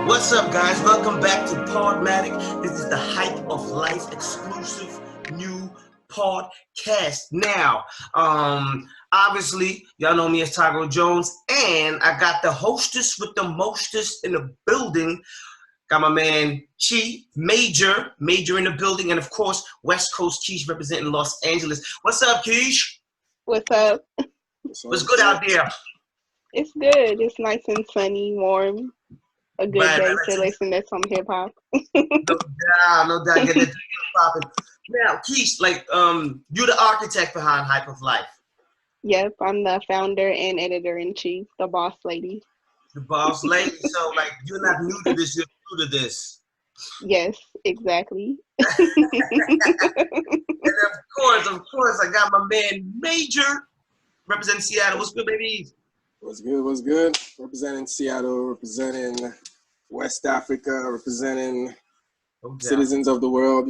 What's up, guys? Welcome back to PODMATIC. This is the Hype of Life exclusive new podcast. Now, obviously, y'all know me as Tago Jones, and I got the hostess with the mostest in the building. Got my man Chi, Major in the building, and of course, WestCoast Keish representing Los Angeles. What's up, Keish? What's up? What's good out there? It's good. It's nice and sunny, warm. A good day to listen to some hip hop. No doubt, get that popping. Now, Keish, you're the architect behind Hype of Life. Yep, I'm the founder and editor-in-chief, the boss lady. The boss lady. So, you're not new to this. You're new to this. Yes, exactly. And of course, I got my man Major representing Seattle. What's good, baby? What's good? Representing Seattle, representing West Africa, representing citizens of the world,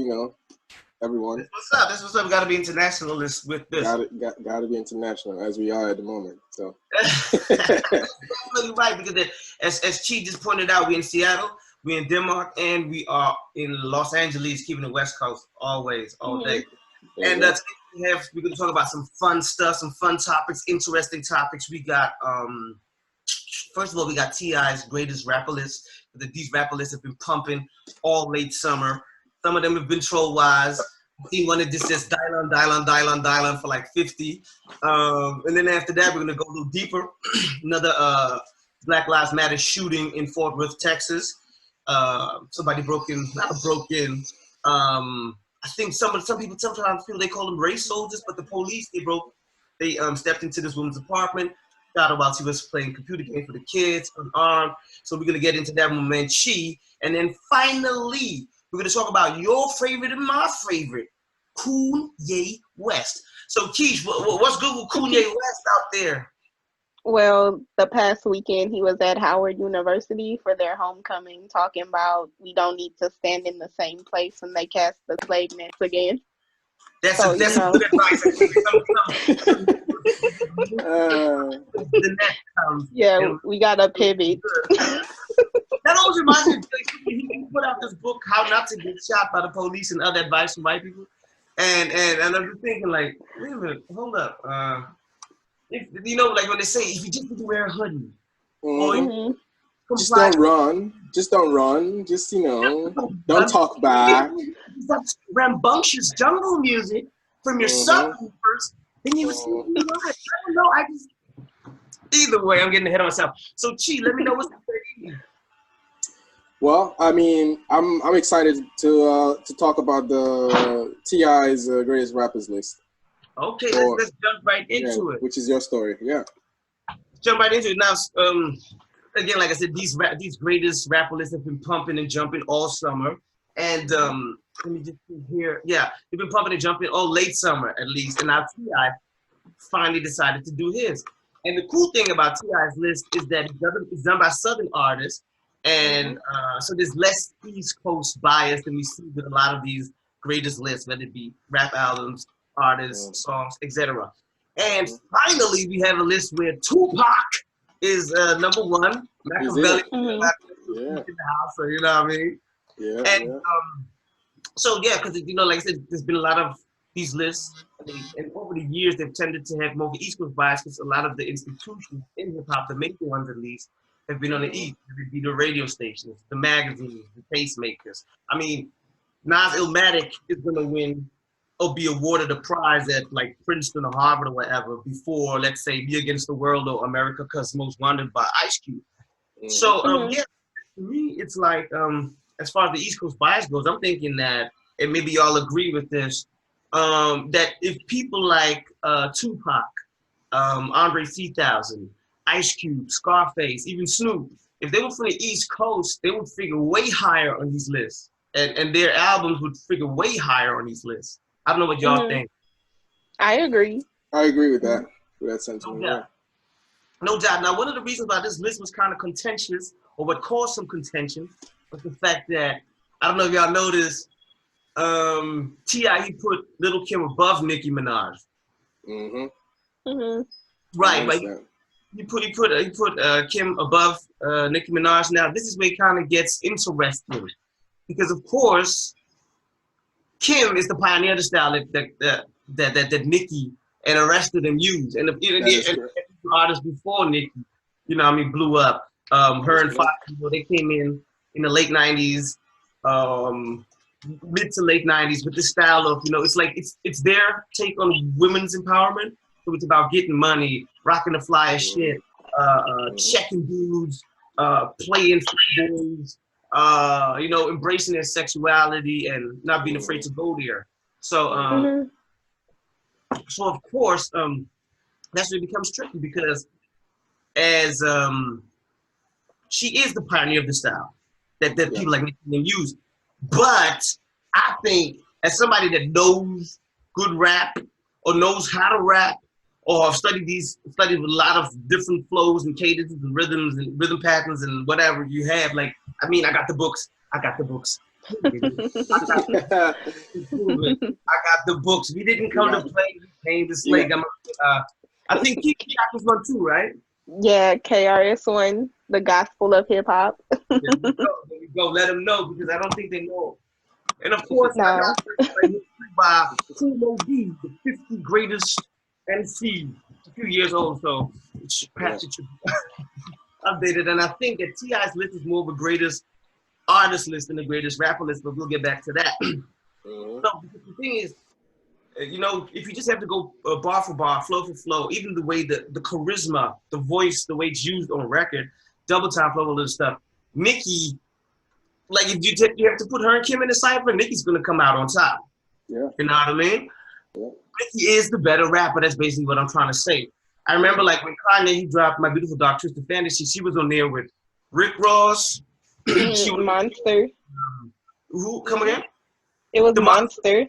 everyone. That's what's up. We got to be internationalists with this. Got to be international, as we are at the moment. So. Definitely right, because as Chi just pointed out, we're in Seattle, we're in Denmark, and we are in Los Angeles, keeping the West Coast always, all day. And we're going to talk about some fun stuff, some fun topics, interesting topics. We got, first of all, we got T.I.s greatest rapper list. These rapper lists have been pumping all late summer. Some of them have been troll-wise. I seen one that just says dial on for like 50. And then after that, we're going to go a little deeper. Another Black Lives Matter shooting in Fort Worth, Texas. Somebody I think some people sometimes feel they call them race soldiers, but the police, they stepped into this woman's apartment, got her while she was playing computer games for the kids, unarmed. So we're gonna get into that with my man Chi, and then finally we're gonna talk about your favorite and my favorite, Kanye West. So Keish, what's good with Kanye West out there? Well, the past weekend he was at Howard University for their homecoming, talking about we don't need to stand in the same place when they cast the slave nets again. That's good advice. The net comes. Yeah, we got to pivot. That always reminds me, he put out this book, How Not to Get Shot by the Police and Other Advice from White People. And I'm just thinking, wait a minute, hold up. If, when they say, if you just wear a hoodie. Just don't run. Just, don't talk back. That's rambunctious jungle music from your subwoofers. Then you would see, I don't know, either way, I'm getting ahead of myself. So, Chi, let me know what's the Well, I mean, I'm excited to talk about the T.I.'s greatest rappers list. Okay, let's jump right into it. Which is your story, yeah. Jump right into it now. Again, like I said, these greatest rapper lists have been pumping and jumping all summer. And let me just see here. Yeah, they've been pumping and jumping all late summer, at least. And now T.I. finally decided to do his. And the cool thing about T.I.'s list is that it's done by Southern artists. And so there's less East Coast bias than we see with a lot of these greatest lists, whether it be rap albums, artists, songs, etc. And finally, we have a list where Tupac is number one. Machiavelli in the house, so you know what I mean? Yeah. And because like I said, there's been a lot of these lists, and over the years they've tended to have more East Coast bias because a lot of the institutions in hip hop, the major ones at least, have been on the East. It'd be the radio stations, the magazines, the tastemakers. I mean, Nas Illmatic is gonna win or be awarded a prize at Princeton or Harvard or whatever before, let's say, Be Against the World or America's Most Wanted by Ice Cube. So to me, it's as far as the East Coast bias goes, I'm thinking that, and maybe y'all agree with this, that if people like Tupac, Andre 3000, Ice Cube, Scarface, even Snoop, if they were from the East Coast, they would figure way higher on these lists, and their albums would figure way higher on these lists. I don't know what y'all think. I agree. I agree with that. With that sentiment. No doubt. Now, one of the reasons why this list was kind of contentious, or what caused some contention, was the fact that, I don't know if y'all noticed, T.I. he put Lil' Kim above Nicki Minaj. Mm-hmm. Mm-hmm. Right. he put Kim above Nicki Minaj. Now this is where it kind of gets interesting because of course Kim is the pioneer of the style that Nicki and the rest of them used, and the artists before Nicki, you know, what I mean, blew up. Her and Fox, you know, they came in the late '90s, mid to late '90s with the style of, you know, it's like it's their take on women's empowerment. So it's about getting money, rocking the flyest shit, checking dudes, playing boys, you know, embracing their sexuality and not being afraid to go there. So, so of course, that's where it becomes tricky because as she is the pioneer of the style that people like Nicki can use. But I think as somebody that knows good rap or knows how to rap or have studied a lot of different flows and cadences and rhythms and rhythm patterns and whatever you have, like, I mean, I got the books. I got the books. I got the books. We didn't come to play. We came to slay. I think Keish got this one too, right? Yeah, KRS-One, the gospel of hip hop. There we go. Let them know because I don't think they know. And of course, I got history by Kool D, the 50 greatest MC, a few years old, so perhaps it should be updated. And I think that T.I.'s list is more of a greatest artist list than the greatest rapper list, but we'll get back to that. So the thing is, you know, if you just have to go bar for bar, flow for flow, even the way the charisma, the voice, the way it's used on record, double time flow, all this stuff. Nicki, like if you have to put her and Kim in the cipher, Nicki's gonna come out on top. Yeah. You know what I mean? Yeah. Nicki is the better rapper. That's basically what I'm trying to say. I remember like when Kanye he dropped My Beautiful Dark Twisted Fantasy, she was on there with Rick Ross. She was, Monster. Who come again? It was The Monster.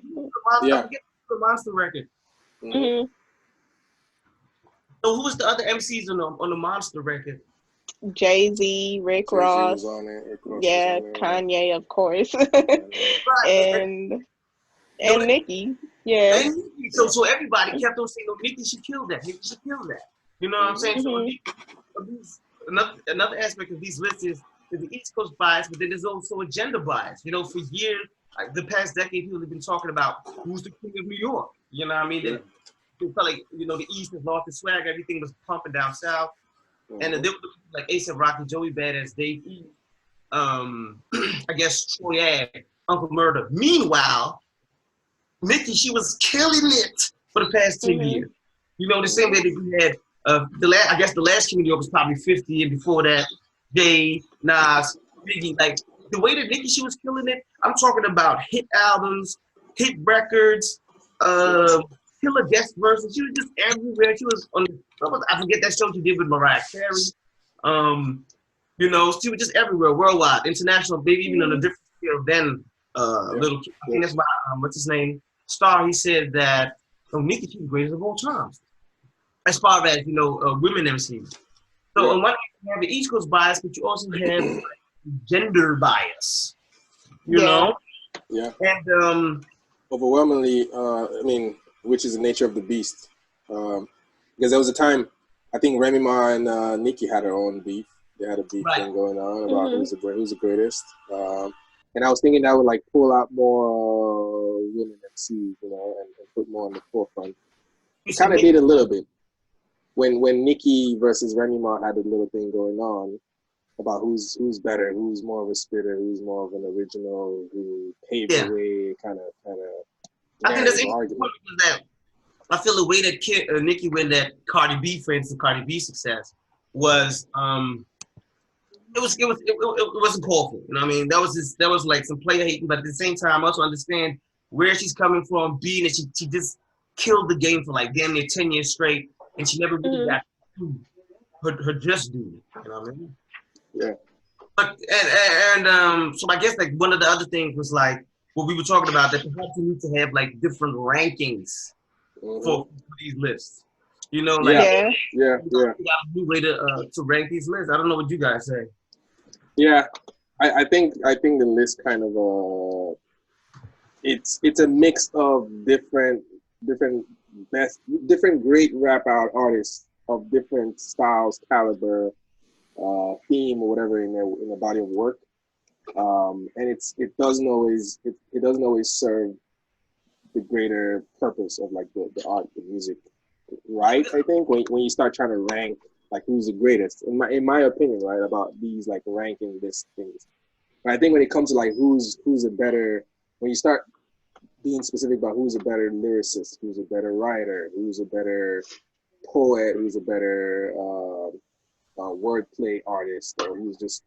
Yeah. The Monster record. Mm-hmm. So who was the other MCs on the Monster record? Jay-Z, Rick Ross. Was on it. Rick Ross yeah, was on there. Kanye, of course. Right. and Nicki. Yeah. And Nicki. So everybody kept on saying, "No, Nicki should kill that. Nicki should kill that." You know what I'm saying? So another aspect of these lists is the East Coast bias, but then there's also a gender bias. You know, for years, like the past decade, people have been talking about who's the king of New York. You know what I mean? They felt like, you know, the East has lost its swag. Everything was pumping down south. And they were like A$AP Rocky, Joey Badass, Dave E, I guess Troy Ave, Uncle Murder. Meanwhile, Nicki, she was killing it for the past 10 years. You know, the same way that we had I guess the last King of New York was probably 50, and before that, Jay, Nas, Biggie. Like the way that Nicki, she was killing it. I'm talking about hit albums, hit records, killer guest verses. She was just everywhere. She was on. I forget that show she did with Mariah Carey. You know, she was just everywhere, worldwide, international, maybe even on a different scale than Little Kid. I think that's why what's his name? Star. He said that Nicki, she's the greatest of all time. As far as, you know, women MCs. So on one hand, you have the East Coast bias, but you also have like, gender bias. You know? Yeah. And overwhelmingly, I mean, which is the nature of the beast. Because there was a time, I think Remy Ma and Nicki had their own beef. They had a beef thing going on about who's the greatest. And I was thinking that would like pull out more women MCs, you know, and put more on the forefront. It kind of did a little bit. When Nicki versus Remy Ma had a little thing going on about who's better, who's more of a spitter, who's more of an original, who paved the way, kind of. I think that's argument. That I feel the way that Nicki went at Cardi B, for instance, Cardi B success was it wasn't called for. You know what I mean? That was like some player hating, but at the same time, I also understand where she's coming from, being that she just killed the game for like damn near 10 years straight. And she never really got her just due. You know what I mean? Yeah. But so I guess like one of the other things was like what we were talking about, that perhaps you need to have like different rankings for these lists. You know, like you got a new way to rank these lists. I don't know what you guys say. Yeah, I think the list kind of it's a mix of different great rap artists of different styles, caliber, theme, or whatever in the body of work. And it doesn't always serve the greater purpose of like the art, the music, right? I think when you start trying to rank like who's the greatest, in my opinion, right, about these like ranking this things. But I think when it comes to like who's a better, when you start being specific about who's a better lyricist, who's a better writer, who's a better poet, who's a better wordplay artist, or who's just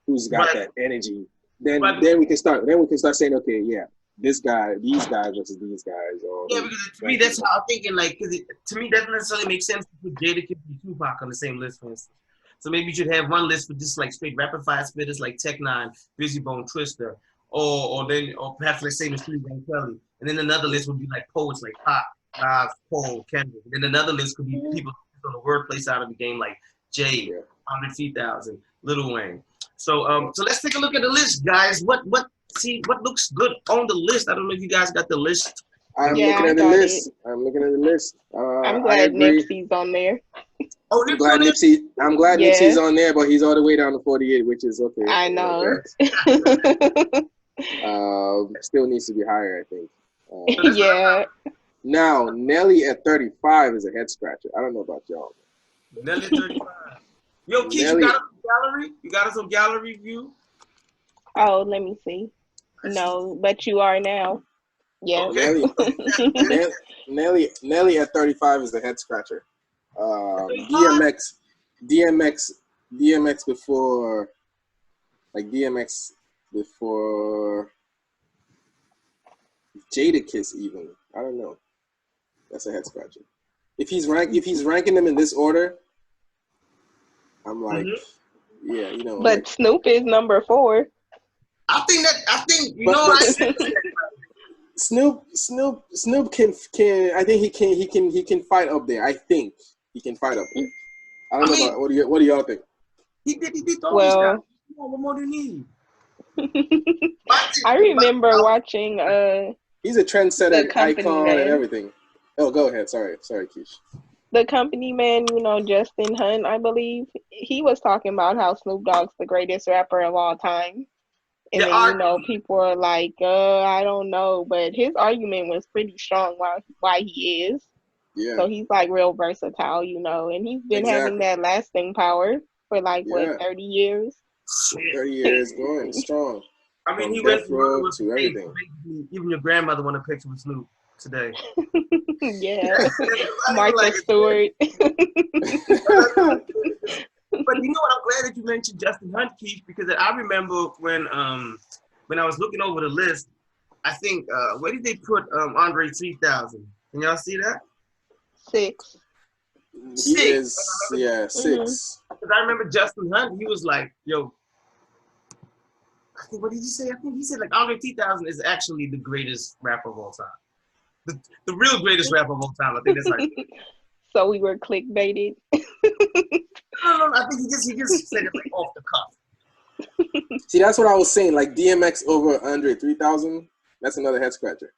who's got that energy, then we can start saying, okay, yeah, these guys versus these guys. Or yeah, because to me that's how I'm thinking. Like, because to me that doesn't necessarily make sense to put Jadakiss and Tupac on the same list, for instance. So maybe you should have one list for just like straight rapid fire spitters like Tech Nine, Busy Bone, Twister, or perhaps like say Machine Gun Kelly, and then another list would be like poets like Pop, Nas, Cole, Kendrick, and then another list could be people on the wordplay side of the game like Jay, Andre 3000, Lil Wayne. So let's take a look at the list, guys. What looks good on the list? I don't know if you guys got the list. I'm looking at the list. I'm glad Nipsey's on there. Oh, I'm glad Nipsey's on there, but he's all the way down to 48, which is okay. I know. Still needs to be higher, I think. Yeah. Now, Nelly at 35 is a head scratcher. I don't know about y'all. Nelly at 35. Yo, Keish, you got us on gallery? You got us on gallery view? Oh, let me see. No, but you are now. Yeah. Okay. Nelly at 35 is a head scratcher. DMX before Jadakiss even. I don't know. That's a head scratcher. If he's ranking them in this order, I'm like, yeah, you know. But like, Snoop is number 4. Snoop can I think he can fight up there. I think he can fight up there. I don't know about what do y'all think? He did all these guys. What more do you need? I remember watching he's a trendsetter, icon, and everything. Oh, go ahead. Sorry, Keish. The company man, Justin Hunt, I believe, he was talking about how Snoop Dogg's the greatest rapper of all time. And then, people are like, I don't know. But his argument was pretty strong why he is. Yeah. So he's like real versatile, and he's been having that lasting power for 30 years. 30 years going strong. I mean, he went through to everything. Even your grandmother want a picture with Snoop today. Yeah. Martha Stewart. But you know what? I'm glad that you mentioned Justin Hunt, Keish, because I remember when I was looking over the list, I think where did they put Andre 3000? Can y'all see that? 6. He is, 6. Because I remember Justin Hunt, he was like, yo, I think, what did he say? I think he said like Andre 3000 is actually the greatest rapper of all time. The real greatest rapper of all time. I think that's like. So we were clickbaited. No. I think he just said it like off the cuff. See, that's what I was saying. Like DMX over Andre 3000. That's another head scratcher.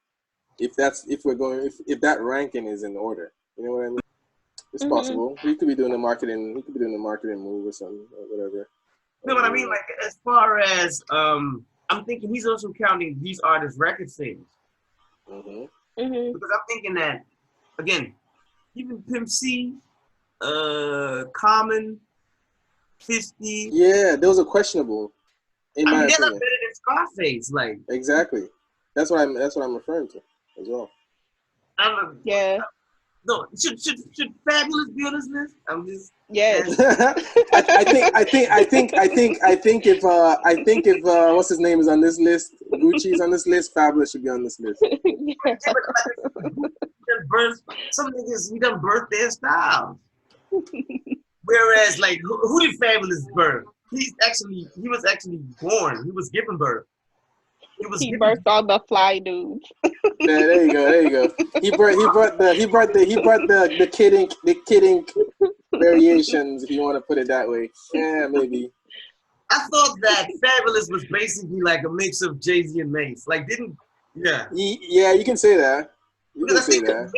If that ranking is in order, you know what I mean? It's possible. He could be doing a marketing move or something or whatever. No, but I mean, like as far as I'm thinking, he's also counting these artists' record sales. Because I'm thinking that again, even Pimp C, Common, 50. Yeah, those are questionable. In my opinion, they're not better than Scarface. Like exactly. That's what I'm referring to as well. Yeah. No, should Fabulous be on this list? I'm just yes. I think if what's his name is on this list, Gucci's on this list, Fabulous should be on this list. Some niggas we done birth their styles. Whereas like who did Fabulous birth? He was actually born. He was given birth. He birthed all the fly dudes. Yeah, there you go. He brought the Kid Ink variations, if you want to put it that way. Yeah, maybe. I thought that Fabulous was basically like a mix of Jay-Z and Mace. Like, yeah, you can say that. You can say that.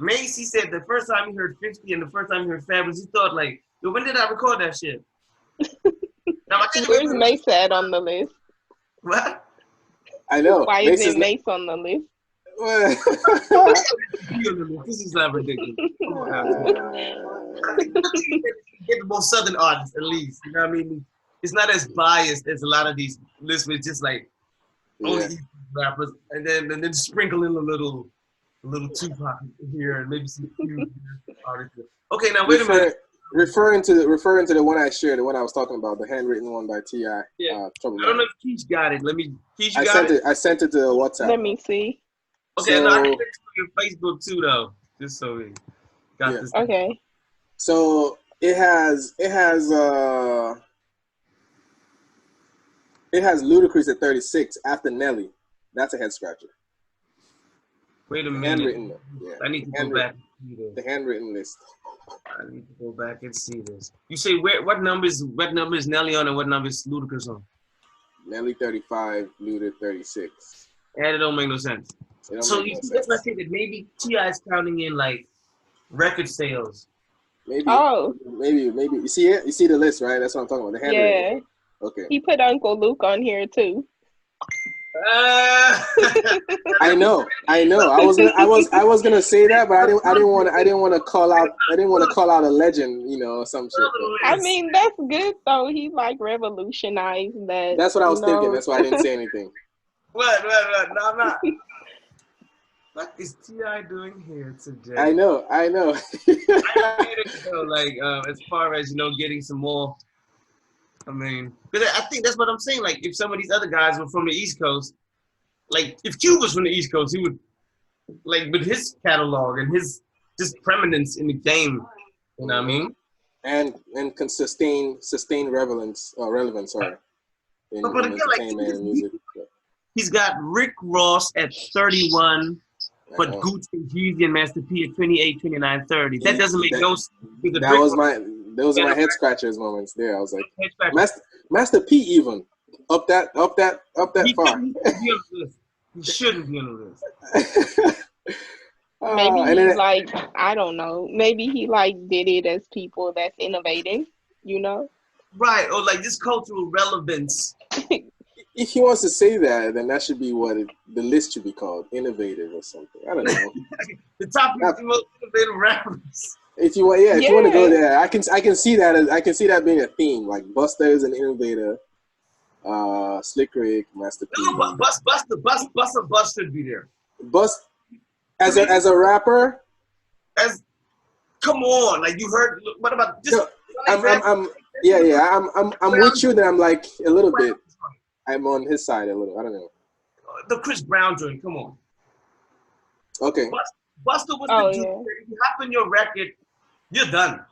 Macy said the first time he heard 50 and the first time he heard Fabulous, he thought like, yo, when did I record that shit? Now, where's Mace at on the list? What? I know. Why isn't Mace on the list? This is not ridiculous. Get the most Southern artists at least. You know what I mean? It's not as biased as a lot of these lists with just like only East rappers, and then sprinkle in a little Tupac here and maybe some few artists. Okay, now wait a minute. Referring to the one I shared, the one I was talking about, the handwritten one by T.I. Yeah. I don't know if Keish got it. Keish, you got it? I sent it to WhatsApp. Let me see. Okay, so, no, I can send it to your Facebook too, though, just so we got this. Okay. So it has Ludacris at 36 after Nelly. That's a head scratcher. Wait a minute. Handwritten. Yeah. I need to go back and see this. The handwritten list. I need to go back and see this. You say what number is Nelly on and what number is Ludacris on? Nelly 35, Luda 36. And it don't make no sense. So that's why I say that maybe T.I. is counting in like record sales. Maybe. Oh. Maybe. You see it? You see the list, right? That's what I'm talking about. The handwritten. Yeah. Okay. He put Uncle Luke on here too. I know. I was gonna say that, but I didn't want to call out a legend, or some shit. I mean, that's good though. He like revolutionized that. That's what I was thinking. That's why I didn't say anything. What? No, I'm not. What is T.I. doing here today? I know. I get it, as far as getting some more. I mean, because I think that's what I'm saying. Like, if some of these other guys were from the East Coast, like if Cube was from the East Coast, he would, like, with his catalog and his just preeminence in the game. You know what I mean? And can sustain relevance. Sorry. But again, entertainment and music. He's got Rick Ross at 31, but Gucci and Jeezy and Master P at 28, 29, 30. That doesn't make no sense. Those are my head scratchers moments there. I was like, Master P even up that far. He shouldn't be on the list. Maybe he like, I don't know. Maybe he like did it as people that's innovating, Right, or like just cultural relevance. If he wants to say that, then that should be what the list should be called, innovative or something. I don't know. The top 50 most innovative rappers. If you want to go there, I can see that being a theme. Like Busta is an innovator, Slick Rick, Master P. No, Busta should be there. As a rapper. Come on, like you heard. What about just? I'm with you. That I'm like a little bit. I'm on his side a little. I don't know. The Chris Brown joint. Come on. Okay. Busta was the dude. If you hop on your record, you're done.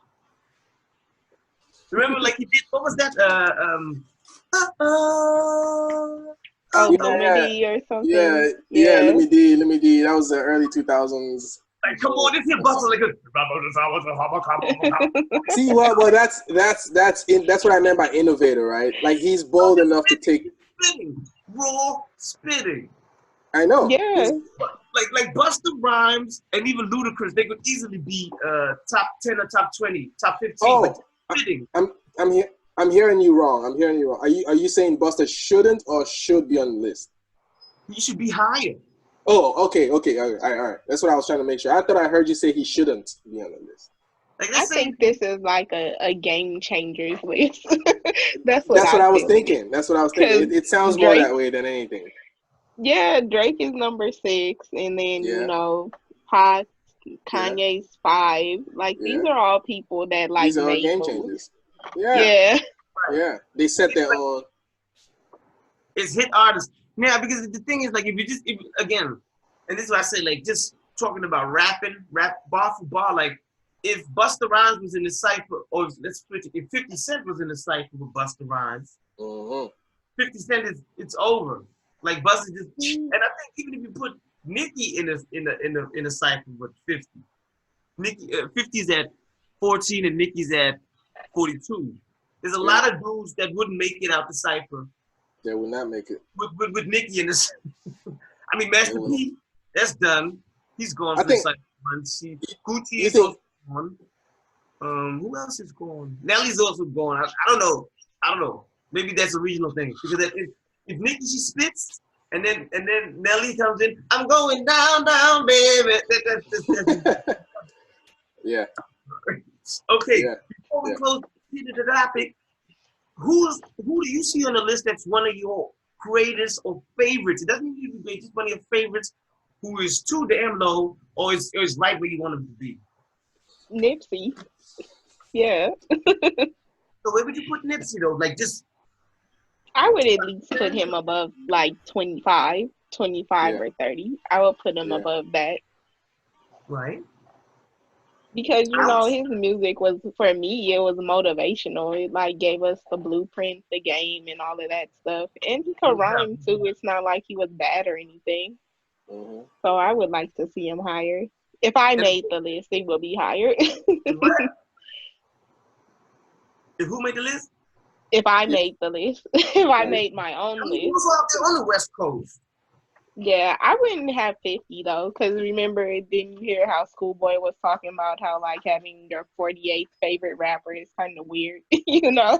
Remember, like he did. What was that? Lemmy or something. Yeah. Let me D. That was the early 2000s. Like, come on, this is Busta like a. See, well, that's what I meant by innovator, right? Like he's bold enough to take raw spitting. I know. Yeah. Like Busta Rhymes and even Ludacris, they could easily be top 10 or top 20, top 15. Oh, spitting. I'm hearing you wrong. Are you saying Busta shouldn't or should be on the list? He should be higher. Oh, okay. All right. That's what I was trying to make sure. I thought I heard you say he shouldn't be on the list. Like, I think this is like a game changers list. That's what I was thinking. It sounds Drake, more that way than anything. Yeah, Drake is number 6, and then Pac, Kanye's 5. Like these are all people that like these are all game changers. Yeah. They set their own. It's hit artists. Yeah, because the thing is, like, if again, and this is what I say, like, just talking about rap bar for bar, like, if Busta Rhymes was in the cypher, or let's switch it, if 50 Cent was in the cypher with Busta Rhymes, 50 Cent it's over. Like Busta just, and I think even if you put Nicki in a cypher with 50, 50's at 14 and Nicki's at 42. There's a lot of dudes that wouldn't make it out the cypher. They will not make it. With Nicki in this. I mean, Master P, that's done. He's gone. See, Gucci is also gone. Who else is gone? Nelly's also gone. I don't know. Maybe that's a regional thing because if Nicki she spits and then Nelly comes in, I'm going down, baby. That's yeah. Okay. Yeah. Before we close the topic, who do you see on the list that's one of your greatest or favorites? It doesn't need to be great, just one of your favorites who is too damn low or is right where you want him to be. Nipsey. Yeah. So where would you put Nipsey though? Like just I would at least put him above like 25 or 30. I would put him above that. Right. Because, you know, his music was, for me, it was motivational. It, like, gave us the blueprint, the game, and all of that stuff. And he could rhyme, too. It's not like he was bad or anything. Mm-hmm. So I would like to see him higher. If I made the list, it would be higher. If who made the list? If I made the list. If I made my own list. Who was out there on the West Coast? Yeah, I wouldn't have 50 though, because remember, didn't you hear how Schoolboy was talking about how like having your 48th favorite rapper is kind of weird, you know?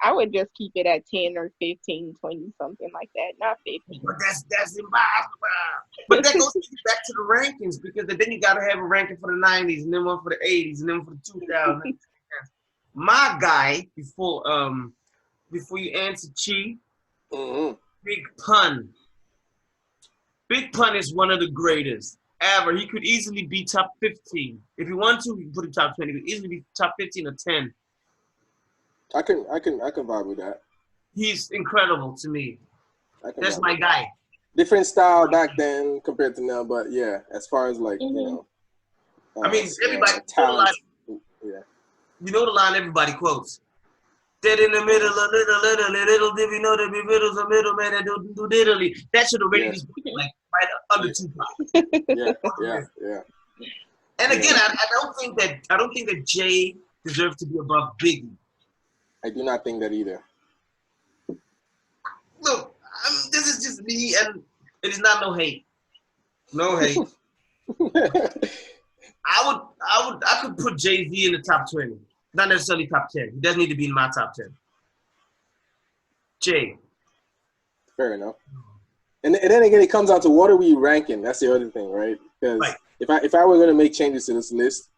I would just keep it at 10 or 15, 20, something like that, not 50. But that's impossible. But that goes back to the rankings because then you got to have a ranking for the 90s and then one for the 80s and then for the 2000s. My guy, before you answer, Chi, Big Pun. Big Pun is one of the greatest ever. He could easily be top 15. If you want to, you can put him top 20. He could easily be top 15 or 10. I can vibe with that. He's incredible to me. That's my guy. Different style back then compared to now, but yeah, as far as like, you know. I mean, everybody talent. Yeah. You know the line everybody quotes. Dead in the middle, little, did we know that we middle's a middleman that do diddly. That should already be like right under Tupac. Yeah. And again, I don't think that Jay deserves to be above Biggie. I do not think that either. Look, this is just me, and it is not no hate. No hate. I could put Jay-Z in the top 20. Not necessarily top 10. He doesn't need to be in my top 10. Jay. Fair enough. And then again, it comes down to what are we ranking? That's the other thing, right? Because if I were going to make changes to this list,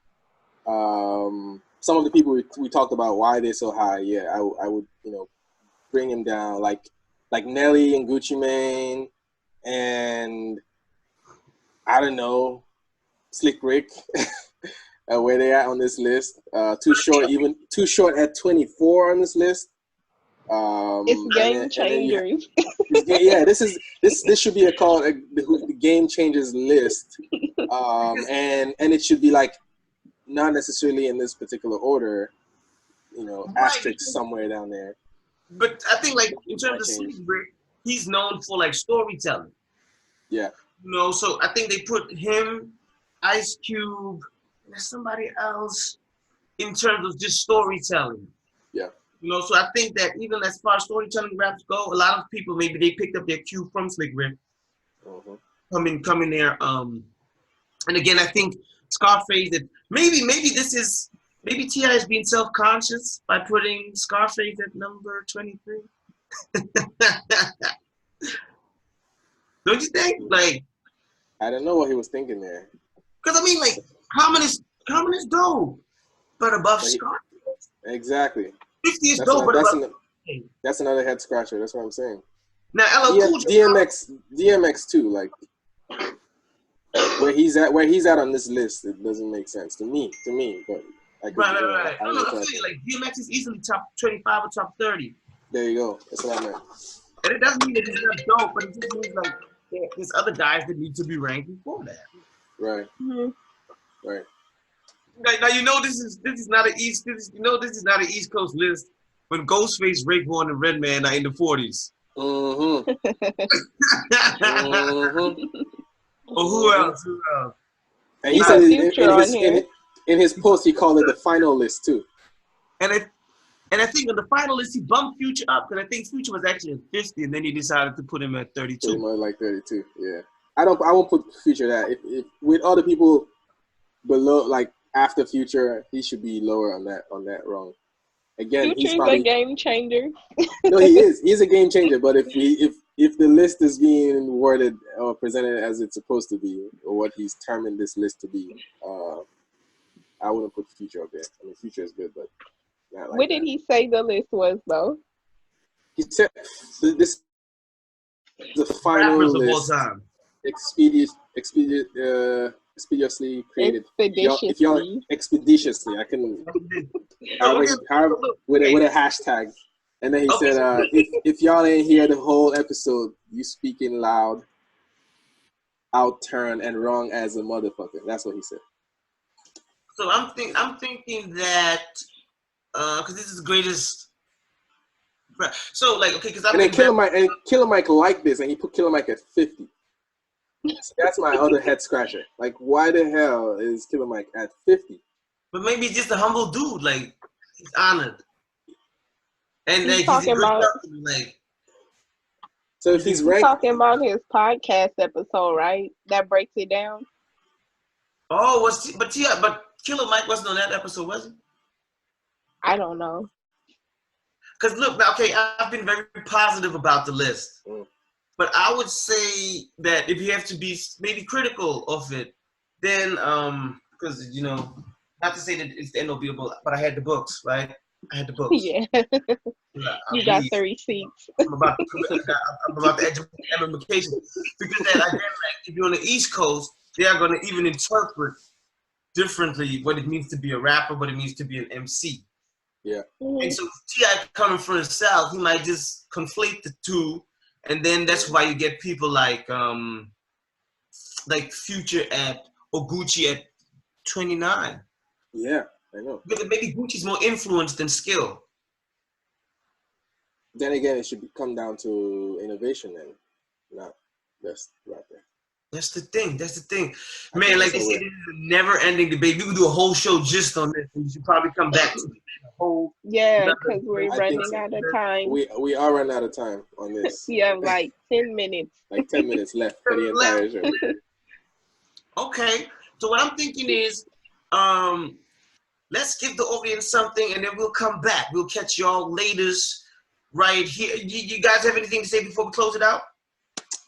some of the people we talked about why they're so high, I would bring him down like Nelly and Gucci Mane, and I don't know, Slick Rick. Where they at on this list? Too short at 24 on this list. It's game changers. This should be called the game changers list, and it should be like not necessarily in this particular order, asterisk somewhere down there. But I think like in terms of Slick Rick, he's known for like storytelling. Yeah. So I think they put him, Ice Cube. There's somebody else in terms of just storytelling. Yeah. So I think that even as far as storytelling raps go, a lot of people maybe they picked up their cue from Slick Rick. Coming there. And again, I think Scarface that maybe T.I. is being self-conscious by putting Scarface at number 23. Don't you think? Like, I don't know what he was thinking there. Because I mean, like, Common is dope, but above Scarface. Exactly. 50 is dope, but above. That's another head scratcher. That's what I'm saying. Now, LL Cool J. DMX too. Like, where he's at on this list, it doesn't make sense to me. But right. I'm saying like DMX is easily top 25 or top 30. There you go. That's what I meant. And it doesn't mean that he's not dope, but it just means like there's other guys that need to be ranked before that. Right. Mm-hmm. Right. Now this is not an East Coast list when Ghostface, Raekwon, and Redman are in the 40s. Mm-hmm. Or who else? And he said in his post he called it the final list too. And I think on the final list he bumped Future up because I think Future was actually at 50 and then he decided to put him at 32. Pretty much like 32. Yeah. I won't put Future that. If with other people below, like after Future, he should be lower on that rung. Again, he's Future's probably a game changer. no, he is. He's a game changer. But if the list is being worded or presented as it's supposed to be, or what he's terming this list to be, I wouldn't put Future up there. I mean, Future is good, but not like What did he say the list was though? He said this is the final Rappers list, of all time. expeditiously created. Expeditiously. If y'all expeditiously, I can with a hashtag. And then he said, if y'all ain't hear the whole episode, you speaking loud, out turn and wrong as a motherfucker. That's what he said. So I'm thinking that because this is the greatest. So like because I'm. And then Killer Mike liked this, and he put Killer Mike at 50. So that's my other head scratcher. Like, why the hell is Killer Mike at 50? But maybe he's just a humble dude. Like, he's honored. And He's like, talking about, like. So if he's ranked, talking about his podcast episode, right? That breaks it down. Oh, but Killer Mike wasn't on that episode, was he? I don't know. Because look, now, okay, I've been very positive about the list. But I would say that if you have to be maybe critical of it, then because not to say that it's the NOB, but I had the books, right? I had the books. Yeah. You got the receipts. I'm about to edge education because then again, like if you're on the East Coast, they are going to even interpret differently what it means to be a rapper, what it means to be an MC. Yeah. And so T.I. coming from the South, he might just conflate the two. And then that's why you get people like Future or Gucci at 29. Yeah, I know. Because maybe Gucci's more influence than skill. Then again, it should come down to innovation and not best rapper. That's the thing. Man, like I said, this is a never-ending debate. We could do a whole show just on this. And we should probably come back to the whole. Yeah, because we're running out of time. We are running out of time on this. We have like 10 minutes. Like 10 minutes left for the entire show. Okay, so what I'm thinking is, let's give the audience something, and then we'll come back. We'll catch y'all later, right here. You guys have anything to say before we close it out?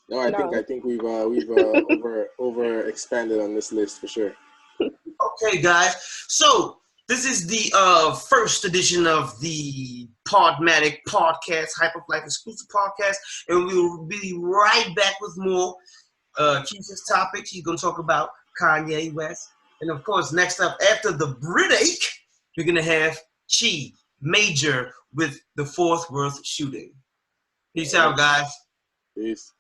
No, I think we've over expanded on this list for sure. Okay, guys. So this is the first edition of the PODMATIC podcast, Hyperflight exclusive podcast, and we will be right back with more Keish's topics. He's gonna talk about Kanye West, and of course, next up after the break, we're gonna have Chi Major with the Fort Worth shooting. Peace out, guys. Peace.